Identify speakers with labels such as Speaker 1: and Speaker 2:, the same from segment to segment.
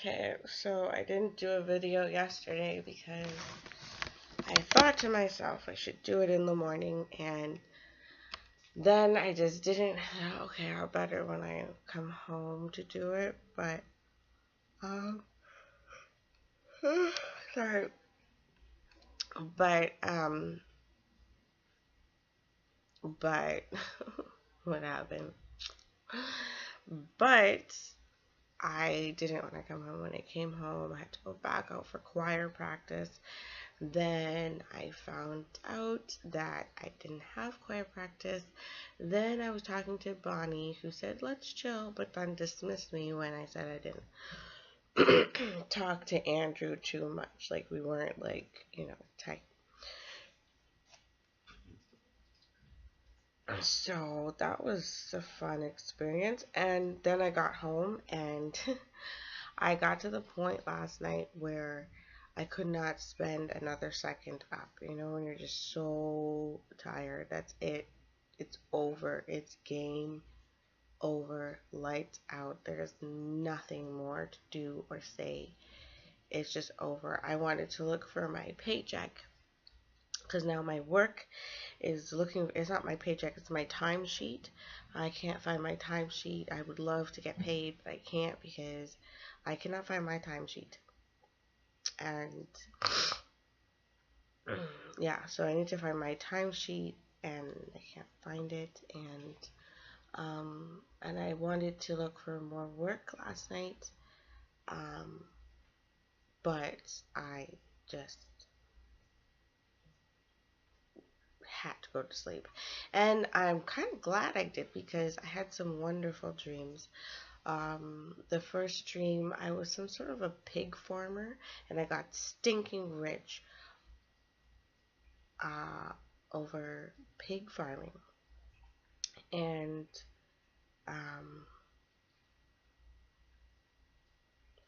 Speaker 1: Okay, so I didn't do a video yesterday because I thought to myself I should do it in the morning, and then I just didn't. Okay, I'll better when I come home to do it, but um sorry, but but what happened? But I didn't when I come home. When I came home, I had to go back out for choir practice. Then I found out that I didn't have choir practice. Then I was talking to Bonnie, who said, let's chill, but then dismissed me when I said I didn't talk to Andrew too much. Like, we weren't, like, tight. So that was a fun experience. And then I got home and I got to the point last night where I could not spend another second up. You know, when you're just so tired, that's it. It's over. It's game over. Lights out. There's nothing more to do or say. It's just over. I wanted to look for my paycheck because now my work is looking. It's not my paycheck, it's my timesheet. I can't find my timesheet. I would love to get paid, but I can't because I cannot find my timesheet. And yeah, so I need to find my timesheet and I can't find it. And I wanted to look for more work last night, um, but I just had to go to sleep. And I'm kind of glad I did because I had some wonderful dreams. The first dream, I was some sort of a pig farmer and I got stinking rich uh, over pig farming. And um,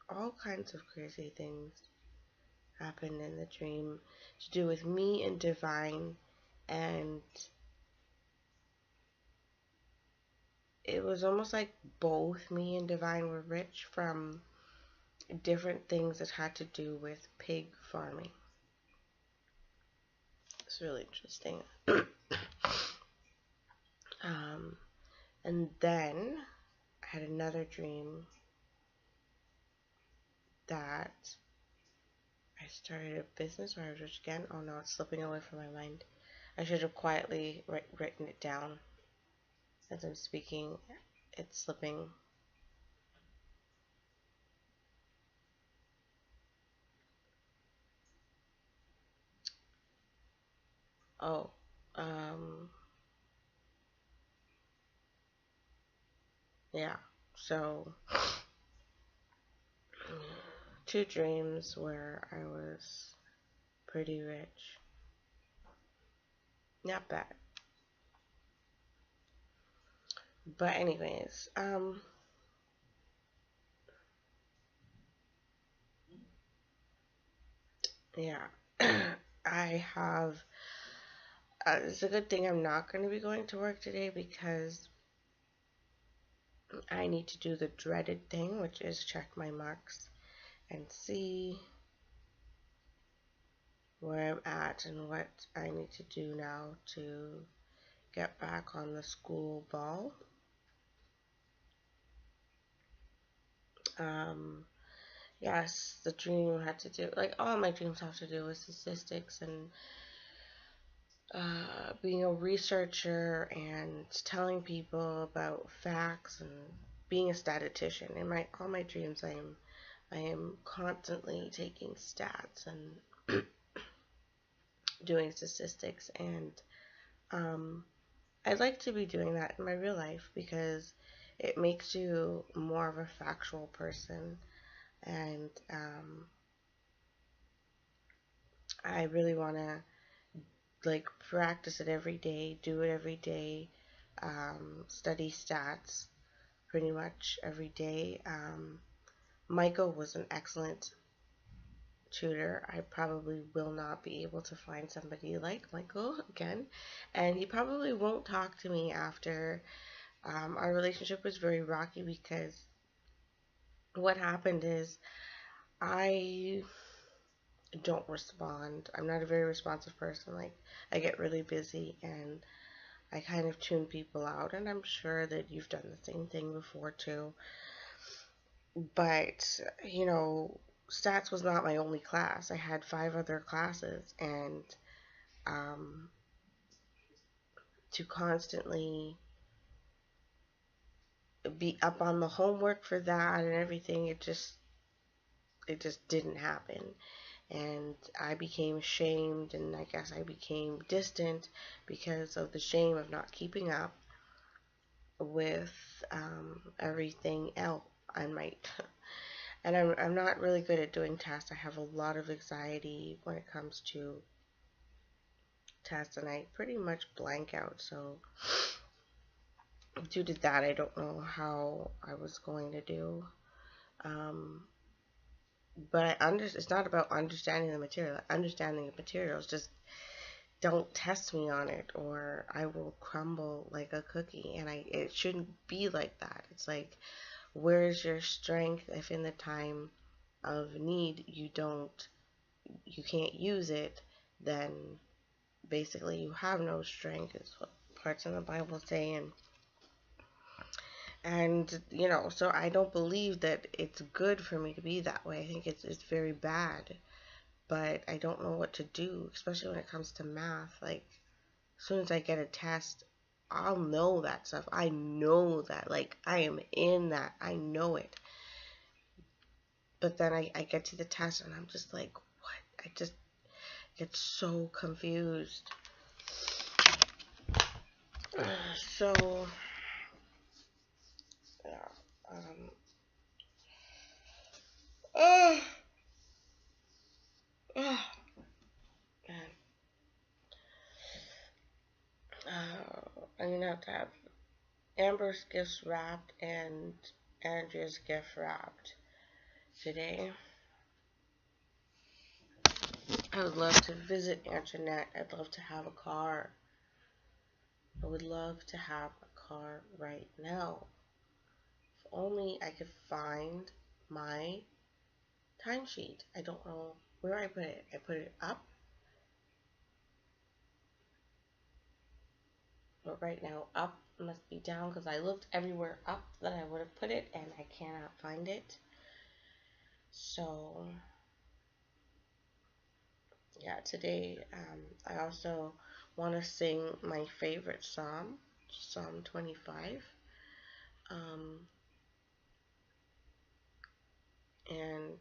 Speaker 1: all kinds of crazy things happened in the dream to do with me and Divine. And it was almost like both me and Divine were rich from different things that had to do with pig farming. It's really interesting. um, and then I had another dream that I started a business where I was rich again. Oh no, it's slipping away from my mind. I should have quietly written it down as I'm speaking. It's slipping. Oh, um, yeah. So, two dreams where I was pretty rich. Not bad. But anyways, yeah. I have, it's a good thing I'm not going to be going to work today because I need to do the dreaded thing, which is check my marks and see where I'm at and what I need to do now to get back on the school ball. Um, yes, the dream had to do, like all my dreams have to do with statistics and being a researcher and telling people about facts and being a statistician. In my all my dreams, I am constantly taking stats and doing statistics, and um, I'd like to be doing that in my real life because it makes you more of a factual person, and I really want to like practice it every day, do it every day, study stats pretty much every day. Michael was an excellent tutor. I probably will not be able to find somebody like Michael again, and he probably won't talk to me after. Our relationship was very rocky because what happened is I don't respond. I'm not a very responsive person. Like, I get really busy and I kind of tune people out, and I'm sure that you've done the same thing before too. But, stats was not my only class. I had 5 other classes, and um, to constantly be up on the homework for that and everything, it just didn't happen. And I became ashamed, and I guess I became distant because of the shame of not keeping up with everything else I might. And I'm not really good at doing tests. I have a lot of anxiety when it comes to tests, and I pretty much blank out. So due to that, I don't know how I was going to do. Um, but it's not about understanding the material. Understanding the material is just don't test me on it, or I will crumble like a cookie. And it shouldn't be like that. It's like, where's your strength if in the time of need you can't use it, then basically you have no strength, is what parts of the Bible say. And so I don't believe that it's good for me to be that way. I think it's very bad, but I don't know what to do, especially when it comes to math. Like, as soon as I get a test, I'll know that stuff. I know that, like, I am in that. I know it. But then I get to the test and I'm just like, what? I just get so confused. So, yeah. Um, oh, oh, man. I'm gonna have to have Amber's gifts wrapped and Andrea's gift wrapped today. I would love to visit Antoinette. I'd love to have a car. I would love to have a car right now. If only I could find my timesheet. I don't know where I put it. I put it up. But right now, up must be down because I looked everywhere up that I would have put it and I cannot find it. So, yeah, today I also want to sing my favorite psalm, Psalm 25. Um, and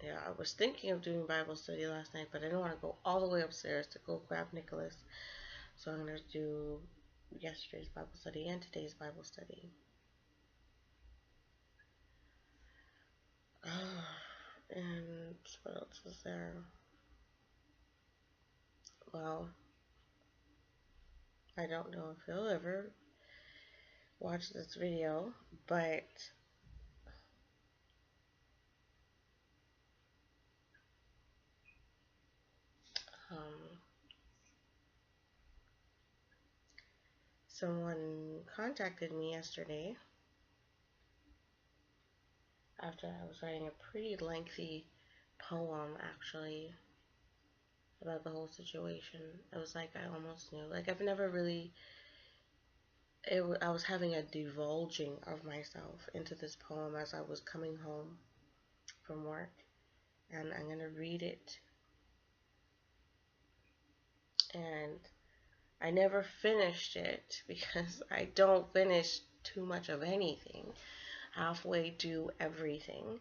Speaker 1: yeah, I was thinking of doing Bible study last night, but I didn't want to go all the way upstairs to go grab Nicholas. So I'm going to do yesterday's Bible study and today's Bible study. And what else was there? Well, I don't know if he'll ever watch this video, but um, someone contacted me yesterday after I was writing a pretty lengthy poem, actually, about the whole situation. It was like I almost knew. Like, I've never really. I was having a divulging of myself into this poem as I was coming home from work, and I'm gonna read it. And I never finished it because I don't finish too much of anything. Halfway do everything.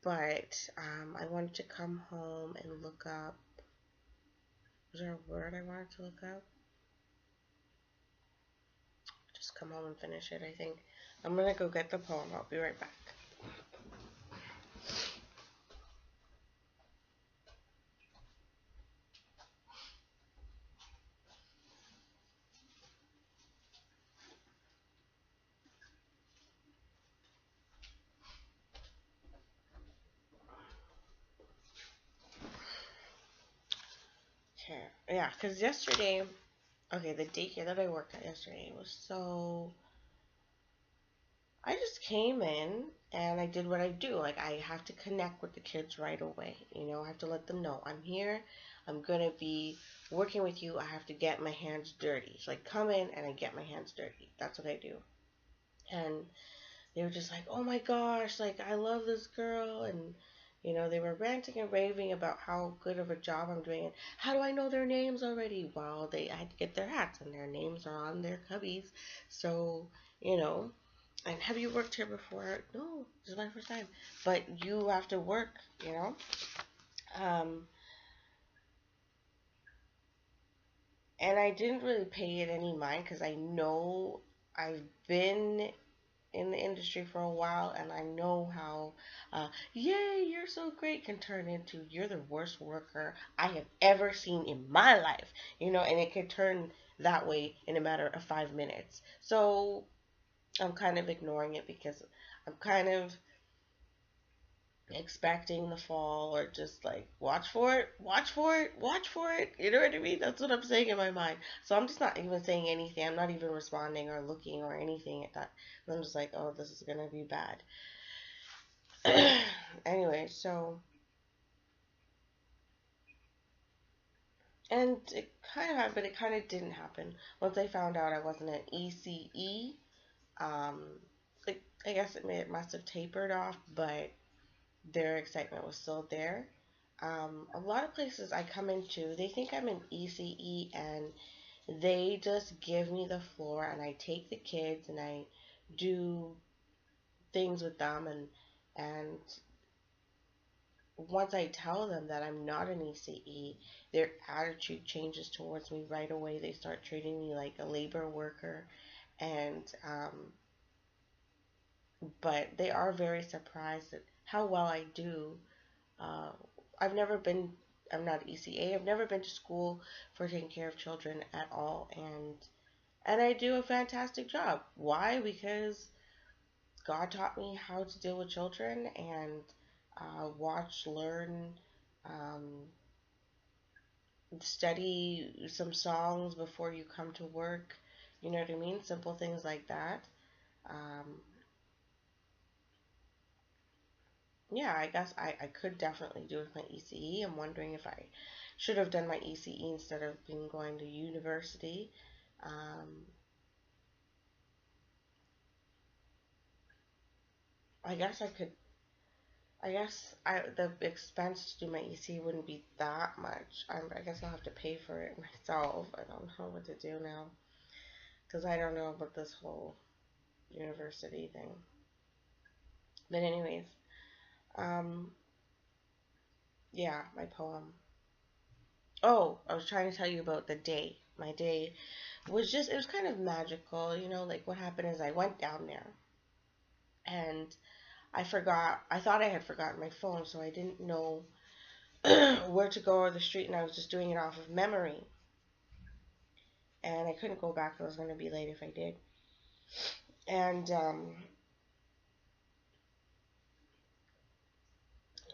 Speaker 1: But I wanted to come home and look up. Was there a word I wanted to look up? Just come home and finish it, I think. I'm gonna go get the poem. I'll be right back. Okay. Yeah, because yesterday, okay, the daycare that I worked at yesterday was so I just came in and I did what I do. Like, I have to connect with the kids right away. I have to let them know I'm here. I'm going to be working with you. I have to get my hands dirty. So I come in and I get my hands dirty. That's what I do. And they were just like, oh my gosh, like, I love this girl. And, they were ranting and raving about how good of a job I'm doing. And how do I know their names already? Well, I had to get their hats and their names are on their cubbies. So, you know, and have you worked here before? No, this is my first time. But you have to work. Um, and I didn't really pay it any mind because I know I've been in the industry for a while and I know how, yay, you're so great can turn into you're the worst worker I have ever seen in my life, and it could turn that way in a matter of 5 minutes. So I'm kind of ignoring it because I'm kind of expecting the fall or just like watch for it, watch for it, watch for it. You know what I mean? That's what I'm saying in my mind. So I'm just not even saying anything. I'm not even responding or looking or anything at that. I'm just like, oh, this is gonna be bad. Anyway, so and it kind of happened, but it kind of didn't happen. Once I found out I wasn't an ECE, um, like I guess it must have tapered off, but their excitement was still there. A lot of places I come into, they think I'm an ECE and they just give me the floor and I take the kids and I do things with them and once I tell them that I'm not an ECE, their attitude changes towards me right away. They start treating me like a labor worker and but they are very surprised at how well I do. Uh, I've never been, I'm not ECA, I've never been to school for taking care of children at all, and I do a fantastic job. Why? Because God taught me how to deal with children and watch, learn, um, study some songs before you come to work. You know what I mean? Simple things like that. Um, yeah, I guess I could definitely do with my ECE. I'm wondering if I should have done my ECE instead of being going to university. Um, I guess I could. I guess the expense to do my ECE wouldn't be that much. I guess I'll have to pay for it myself. I don't know what to do now because I don't know about this whole university thing. But anyways, um, yeah, my poem. Oh, I was trying to tell you about the day. My day was just, it was kind of magical, like what happened is I went down there and I thought I had forgotten my phone, so I didn't know where to go or the street, and I was just doing it off of memory. And I couldn't go back, I was going to be late if I did. And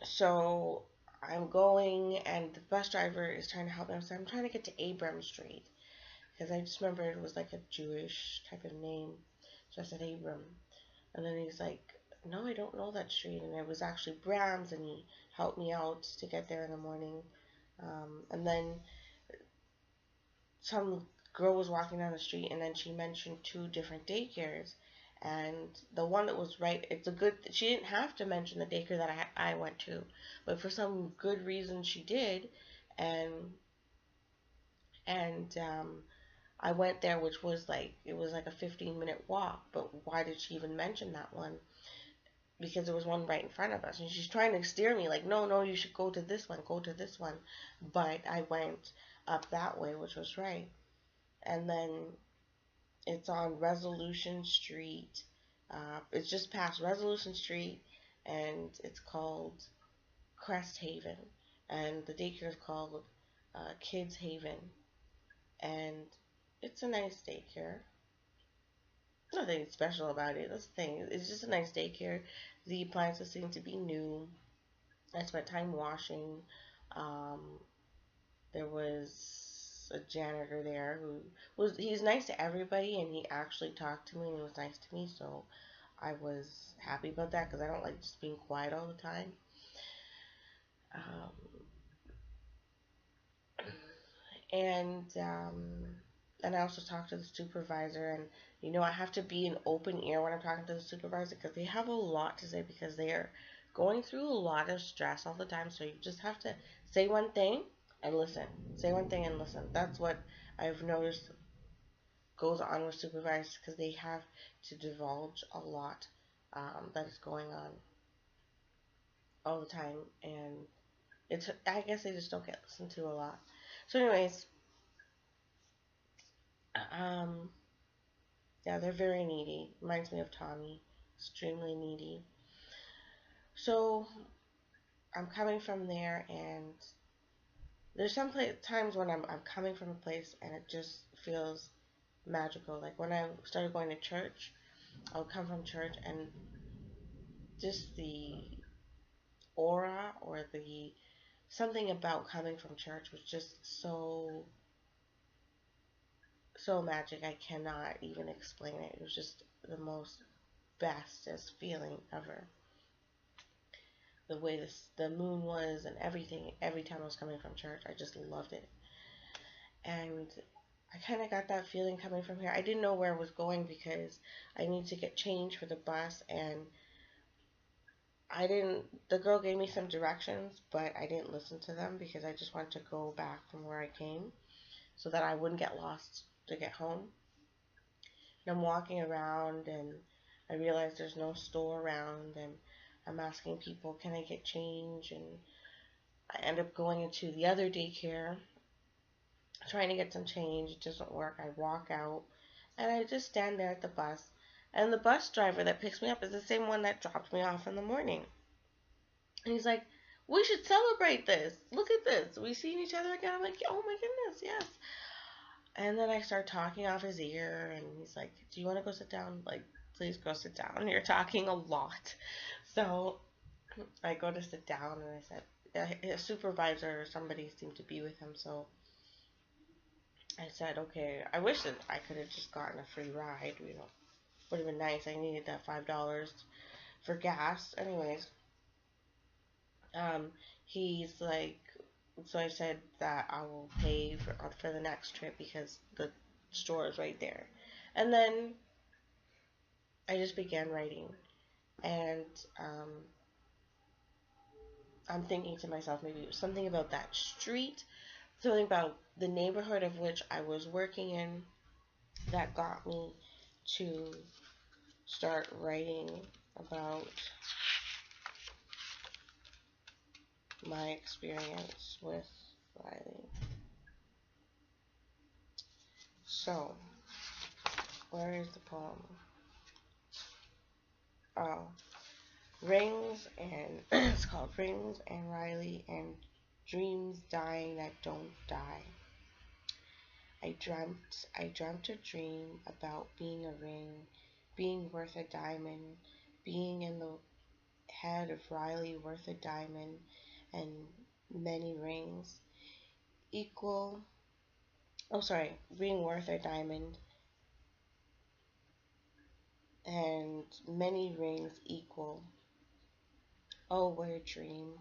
Speaker 1: so I'm going, and the bus driver is trying to help me. So I'm trying to get to Abram Street because I just remember it was like a Jewish type of name. So I said Abram. And then he's like, no, I don't know that street. And it was actually Bram's, and he helped me out to get there in the morning. And then some girl was walking down the street, and then she mentioned two different daycares. And the one that was right, it's a good, she didn't have to mention the daycare that I went to, but for some good reason she did. And, and I went there, which was like, it was like a 15-minute walk, but why did she even mention that one? Because there was one right in front of us, and she's trying to steer me like, no, no, you should go to this one, go to this one. But I went up that way, which was right. And then it's on Resolution Street. It's just past Resolution Street, and it's called Crest Haven, and the daycare is called Kids Haven, and it's a nice daycare. Nothing special about it. That's the thing. It's just a nice daycare. The appliances seem to be new. I spent time washing. Um, there was a janitor there who he's nice to everybody, and he actually talked to me and he was nice to me. So I was happy about that because I don't like just being quiet all the time. Um, and and I also talked to the supervisor, and I have to be an open ear when I'm talking to the supervisor because they have a lot to say because they are going through a lot of stress all the time. So you just have to say one thing and listen. Say one thing and listen. That's what I've noticed goes on with supervisors because they have to divulge a lot that is going on all the time, and I guess they just don't get listened to a lot. So, anyways, um, yeah, they're very needy. Reminds me of Tommy, extremely needy. So I'm coming from there, and there's some times when I'm coming from a place and it just feels magical. Like when I started going to church, I would come from church and just the aura or the something about coming from church was just so magic. I cannot even explain it. It was just the most bestest feeling ever. The way the moon was and everything, every time I was coming from church, I just loved it. And I kind of got that feeling coming from here. I didn't know where I was going because I needed to get change for the bus, and I didn't. The girl gave me some directions, but I didn't listen to them because I just wanted to go back from where I came so that I wouldn't get lost to get home. And I'm walking around, and I realize there's no store around, and I'm asking people, can I get change? And I end up going into the other daycare, trying to get some change. It doesn't work. I walk out, and I just stand there at the bus. And the bus driver that picks me up is the same one that dropped me off in the morning. And he's like, we should celebrate this. Look at this. We seen each other again. I'm like, oh my goodness, yes. And then I start talking off his ear, and he's like, do you want to go sit down? Like, please go sit down. You're talking a lot. So I go to sit down, and I said, a supervisor or somebody seemed to be with him. So I said, okay, I wish that I could have just gotten a free ride. Would have been nice. I needed that $5 for gas. Anyways, um, he's like, so I said that I will pay for the next trip because the store is right there. And then I just began writing, and um, I'm thinking to myself, maybe it was something about that street, something about the neighborhood of which I was working in that got me to start writing about my experience with Riley. So, where is the poem? Oh, Rings and it's called Rings and Riley and Dreams Dying That Don't Die. I dreamt a dream about being a ring, being worth a diamond, being in the head of Riley worth a diamond and many rings equal, being worth a diamond and many rings equal. Oh, what a dream!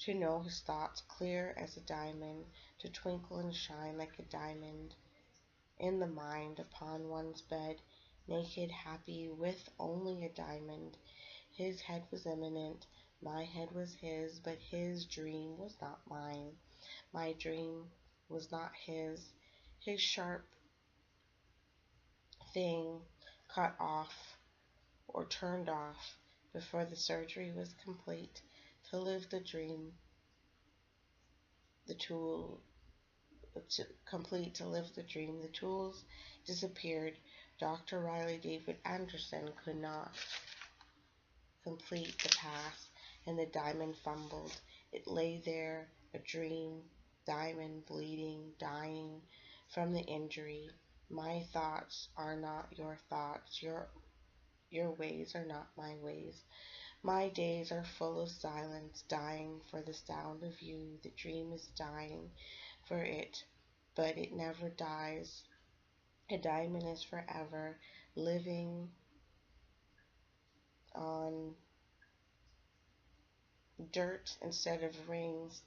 Speaker 1: To know his thoughts clear as a diamond, to twinkle and shine like a diamond in the mind upon one's bed, naked, happy, with only a diamond. His head was eminent, my head was his, but his dream was not mine. My dream was not his. His sharp thing cut off or turned off before the surgery was complete. To live the dream, the tool to complete to live the dream. The tools disappeared. Dr. Riley David Anderson could not complete the pass, and the diamond fumbled. It lay there, a dream, diamond bleeding, dying from the injury. My thoughts are not your thoughts. Your ways are not my ways. My days are full of silence, dying for the sound of you. The dream is dying for it, but it never dies. A diamond is forever living dirt instead of rings,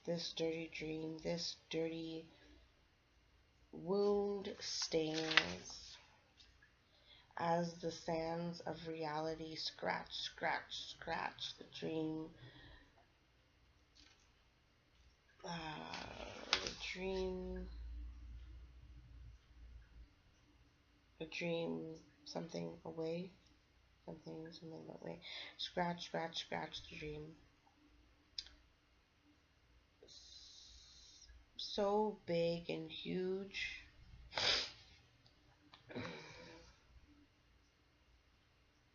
Speaker 1: this dirty dream, this dirty wound stains as the sands of reality scratch, scratch, scratch the dream. The dream, a dream, something away, something away. Scratch, scratch, scratch the dream. So big and huge.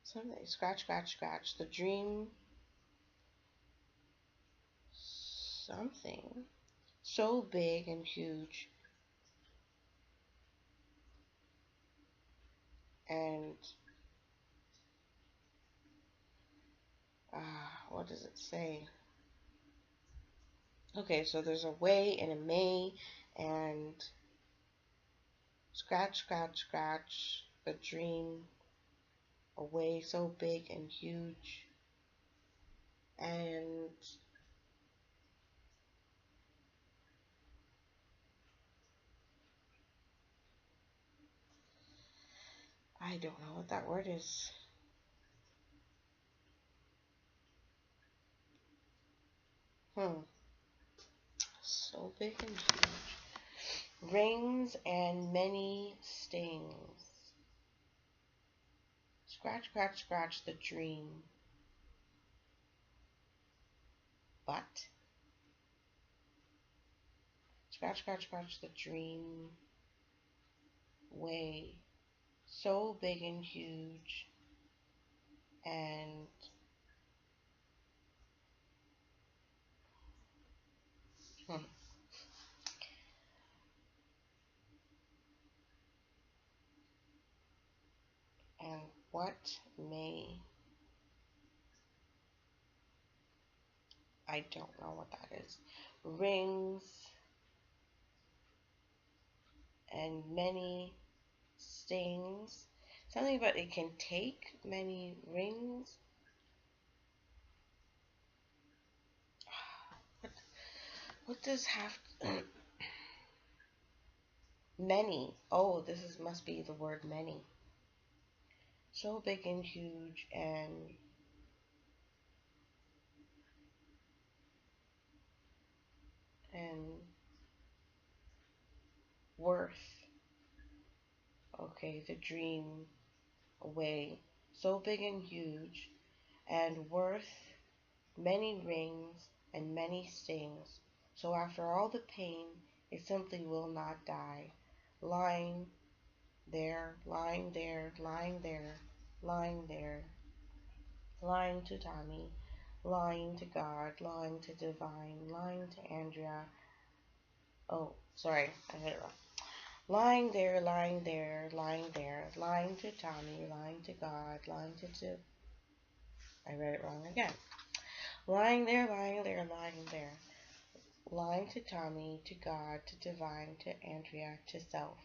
Speaker 1: Something, scratch, scratch, scratch the dream. Something so big and huge. And what does it say? Okay, so there's a way and a may, and scratch, scratch, scratch the dream away so big and huge. And I don't know what that word is. So big and huge. Rings and many stings. Scratch, scratch, scratch the dream. But scratch, scratch, scratch the dream way so big and huge. And and what may, I don't know what that is. Rings and many stings. Something about it can take many rings. What does have many? Oh, this is must be the word many. So big and huge and worth. Okay, the dream away. So big and huge and worth many rings and many stings. So after all the pain, it simply will not die. Lying there, lying there, lying there, lying there, lying to Tommy, lying to God, lying to Divine, lying to Andrea. Oh, sorry, I hit it wrong. Lying there, lying there, lying there, lying to Tommy, lying to God, lying to I read it wrong again. Lying there, lying there, lying there. Lying to Tommy, to God, to Divine, to Andrea, to self.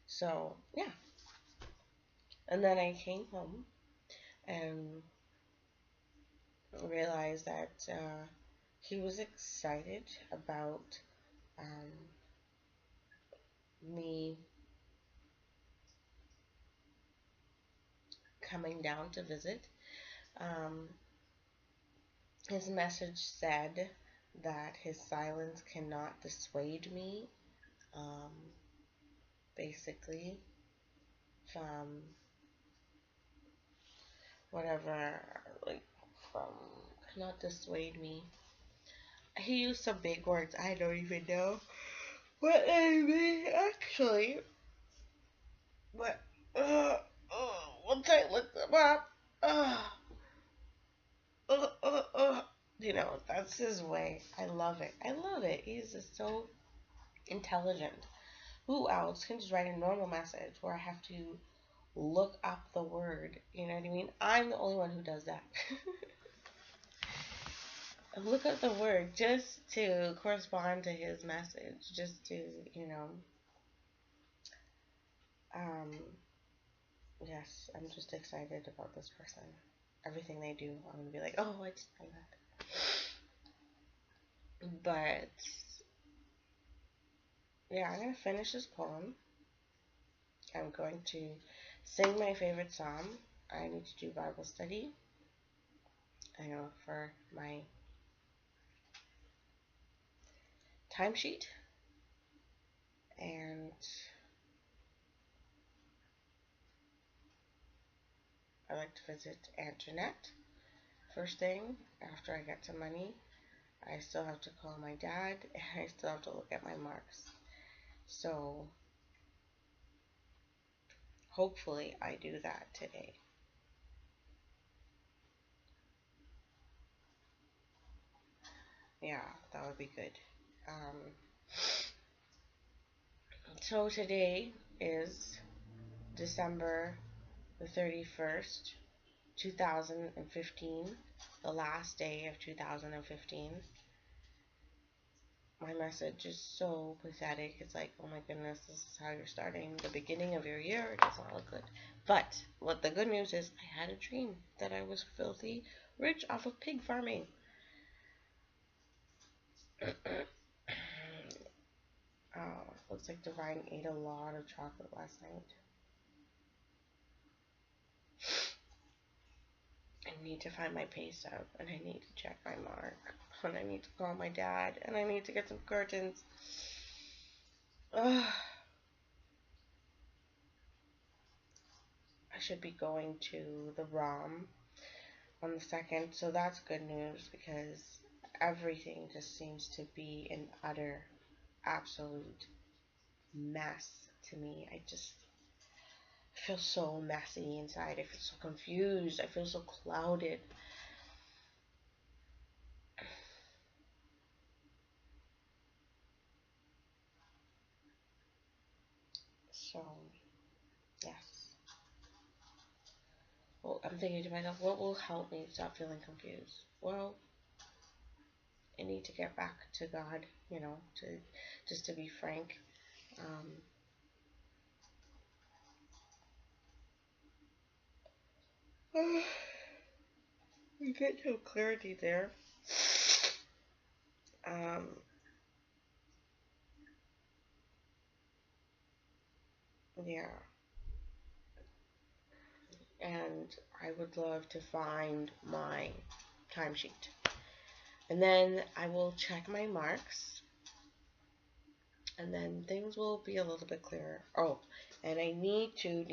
Speaker 1: So, yeah. And then I came home and realized that he was excited about me coming down to visit. Um, his message said that his silence cannot dissuade me, um, basically, from whatever, like, from, cannot dissuade me. He used some big words. I don't even know what they mean, actually. But, once I looked them up, uh, you know, that's his way. I love it. I love it. He's just so intelligent. Who else can just write a normal message where I have to look up the word? You know what I mean? I'm the only one who does that. Look up the word just to correspond to his message, just to, you know, um, yes, I'm just excited about this person. everything they do, I'm gonna be like, oh, I just sang that. But yeah, I'm gonna finish this poem. I'm going to sing my favorite psalm. I need to do Bible study. I know for my timesheet, and I like to visit Aunt Jeanette first thing after I get some money. I still have to call my dad, and I still have to look at my marks. So hopefully I do that today. Yeah, that would be good. Um, so today is December the 31st, 2015, the last day of 2015. My message is so pathetic. It's like, oh my goodness, this is how you're starting the beginning of your year. It doesn't look good. But what the good news is, I had a dream that I was filthy rich off of pig farming. Looks like Divine ate a lot of chocolate last night. I need to find my pay stub, and I need to check my mark, and I need to call my dad, and I need to get some curtains. Ugh. I should be going to the ROM on the 2nd, so that's good news because everything just seems to be an utter, absolute mess to me. I just feel so messy inside. I feel so confused. I feel so clouded. So, yes. Well, I'm thinking to myself, what will help me stop feeling confused? Well, I need to get back to God, to just to be frank. You get no clarity there. Um, yeah. And I would love to find my timesheet. And then I will check my marks, and then things will be a little bit clearer. Oh, and I need to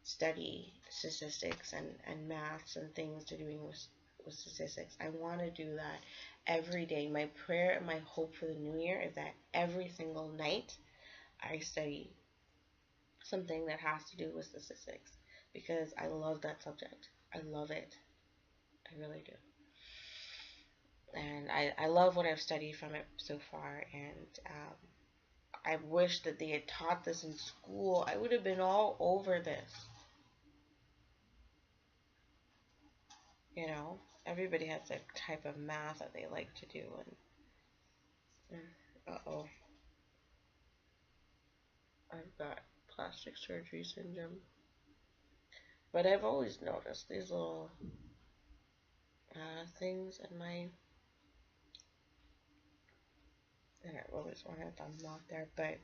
Speaker 1: study statistics and maths and things to doing with statistics. I want to do that every day. My prayer and my hope for the new year is that every single night I study something that has to do with statistics because I love that subject. I love it. I really do. And I love what I've studied from it so far, and I wish that they had taught this in school. I would have been all over this. Everybody has a type of math that they like to do, and uh-oh, I've got plastic surgery syndrome. But I've always noticed these little things in my, and I always wanted them not there, but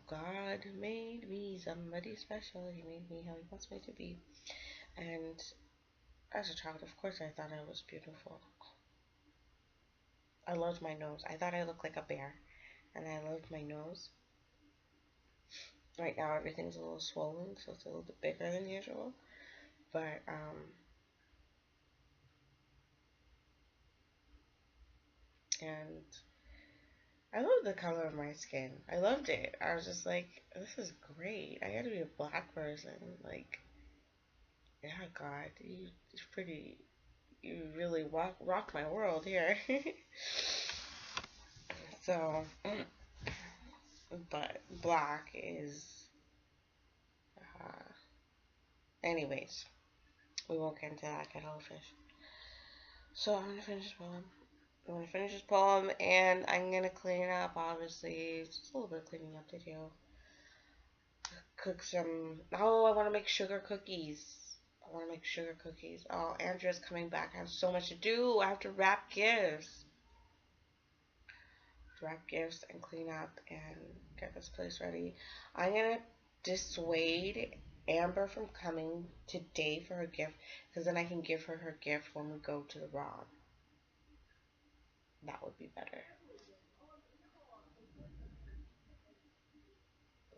Speaker 1: God made me somebody special. He made me how he wants me to be. And as a child, of course, I thought I was beautiful. I loved my nose. I thought I looked like a bear, and I loved my nose. Right now, everything's a little swollen, so it's a little bit bigger than usual. But, and I loved the color of my skin. I loved it. I was just like, this is great. I gotta be a black person. Like, yeah, God, you're pretty, you really rock my world here. So, but black is, uh, anyways, we won't get into that kettle of fish. So I'm gonna finish this poem. And I'm gonna clean up, obviously. Just a little bit of cleaning up to do. cook some. Oh, I want to make sugar cookies. I want to make sugar cookies. Oh, Andrea's coming back. I have so much to do. I have to wrap gifts. Wrap gifts and clean up and get this place ready. I'm gonna dissuade Amber from coming today for her gift because then I can give her her gift when we go to the ROM. That would be better.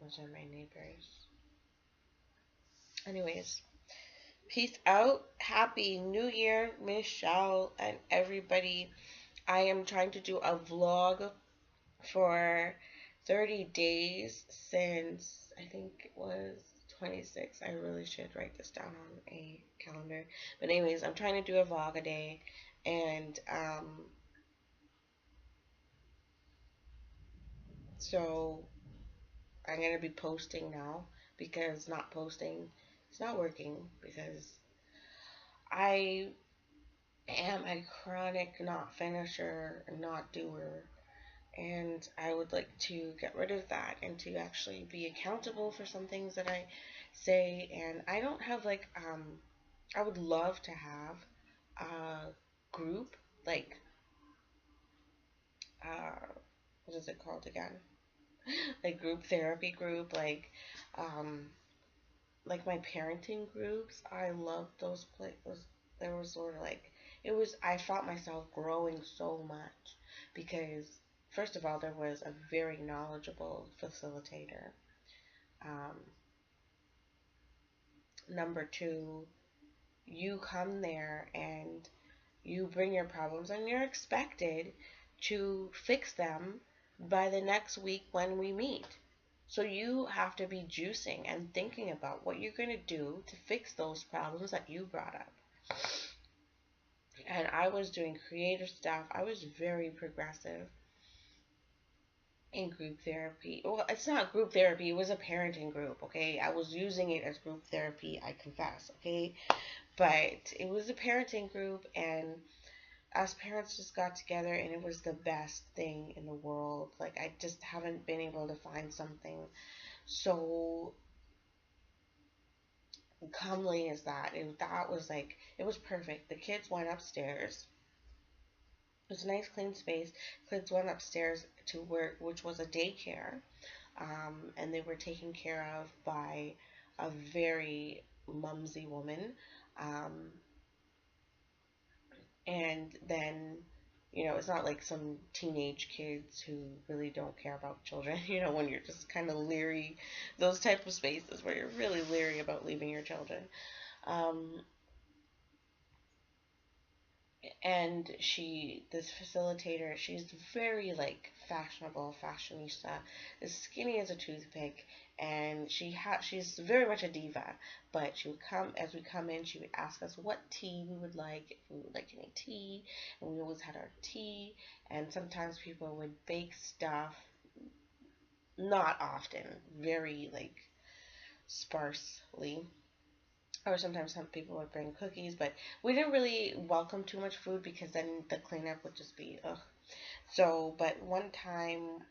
Speaker 1: Those are my neighbors. Anyways, peace out. Happy New Year, Michelle and everybody. I am trying to do a vlog for 30 days since I think it was 26. I really should write this down on a calendar. But anyways, I'm trying to do a vlog a day, and so I'm gonna be posting now because not posting it's not working because I am a chronic not finisher, not doer, and I would like to get rid of that and to actually be accountable for some things that I say. And I don't have like I would love to have a group like uh what is it called again? Like group therapy group, um like my parenting groups. I loved those places. There was sort of like it was I felt myself growing so much because first of all there was a very knowledgeable facilitator. Um, Number two, you come there and you bring your problems and you're expected to fix them by the next week when we meet. So you have to be juicing and thinking about what you're going to do to fix those problems that you brought up. And I was doing creative stuff. I was very progressive in group therapy. Well, it's not group therapy, it was a parenting group, okay? I was using it as group therapy, I confess, okay? But it was a parenting group, and us parents just got together, and it was the best thing in the world. Like, I just haven't been able to find something so comely as that. That was like, it was perfect. The kids went upstairs. It was a nice, clean space. Kids went upstairs to work, which was a daycare, and they were taken care of by a very mumsy woman. Um, and then, it's not like some teenage kids who really don't care about children, when you're just kind of leery, those type of spaces where you're really leery about leaving your children. Um, and this facilitator, she's very like fashionable, fashionista, as skinny as a toothpick, and she's very much a diva. But she would come as we come in, she would ask us what tea we would like, if we would like any tea, and we always had our tea. And sometimes people would bake stuff, not often, very like sparsely, or sometimes some people would bring cookies, but we didn't really welcome too much food because then the cleanup would just be ugh. So, but one time,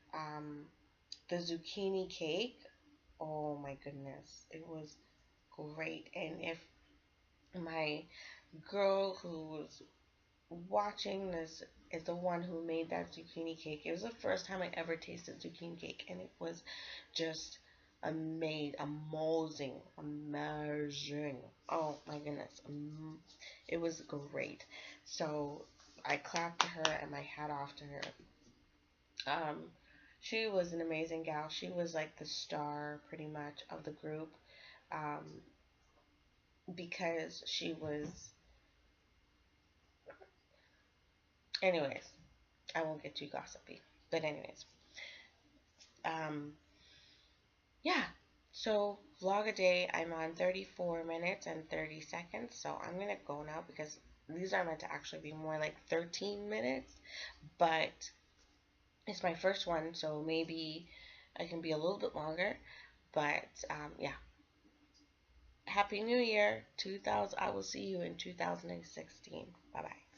Speaker 1: the zucchini cake, oh my goodness, it was great. And if my girl who was watching this is the one who made that zucchini cake, it was the first time I ever tasted zucchini cake, and it was just amazing. Oh my goodness, it was great. So I clapped to her and my hat off to her. Um, she was an amazing gal. She was like the star, pretty much, of the group, um, because she was. Anyways, I won't get too gossipy. But anyways, um, yeah. So vlog a day, I'm on 34 minutes and 30 seconds. So I'm gonna go now because these are meant to actually be more like 13 minutes. But it's my first one, so maybe I can be a little bit longer. But yeah. Happy New Year, 2000. I will see you in 2016. Bye bye.